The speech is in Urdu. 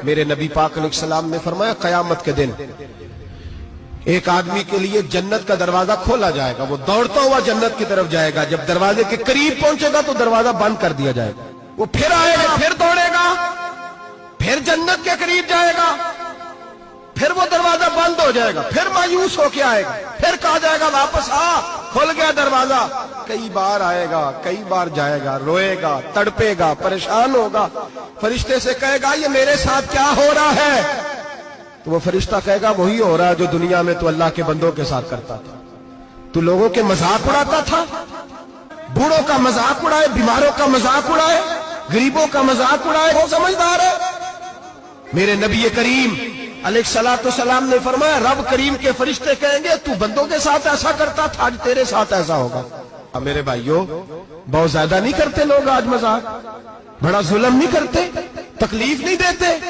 میرے نبی پاک علیہ السلام نے فرمایا قیامت کے دن ایک آدمی کے لیے جنت کا دروازہ کھولا جائے گا، وہ دوڑتا ہوا جنت کی طرف جائے گا، جب دروازے کے قریب پہنچے گا تو دروازہ بند کر دیا جائے گا، وہ پھر آئے گا، پھر دوڑے گا، پھر جنت کے قریب جائے گا، پھر وہ دروازہ بند ہو جائے گا، پھر مایوس ہو کے آئے گا، پھر کہا جائے گا واپس آ، کھل گیا دروازہ، کئی بار آئے گا، کئی بار جائے گا، روئے گا، تڑپے گا، پریشان ہوگا، فرشتے سے کہے گا یہ میرے ساتھ کیا ہو رہا ہے؟ تو وہ فرشتہ کہے گا وہی ہو رہا ہے جو دنیا میں تو اللہ کے بندوں کے ساتھ کرتا تھا، تو لوگوں کے مذاق اڑاتا تھا، بوڑھوں کا مذاق اڑائے، بیماروں کا مذاق اڑائے، غریبوں کا مذاق اڑائے، وہ سمجھدار ہے؟ میرے نبی کریم علیہ السلام نے فرمایا رب کریم کے فرشتے کہیں گے تو بندوں کے ساتھ ایسا کرتا تھا، آج تیرے ساتھ ایسا ہوگا۔ اب میرے بھائیوں بہت زیادہ نہیں کرتے لوگ آج مذاق؟ بڑا ظلم نہیں کرتے؟ تکلیف نہیں دیتے؟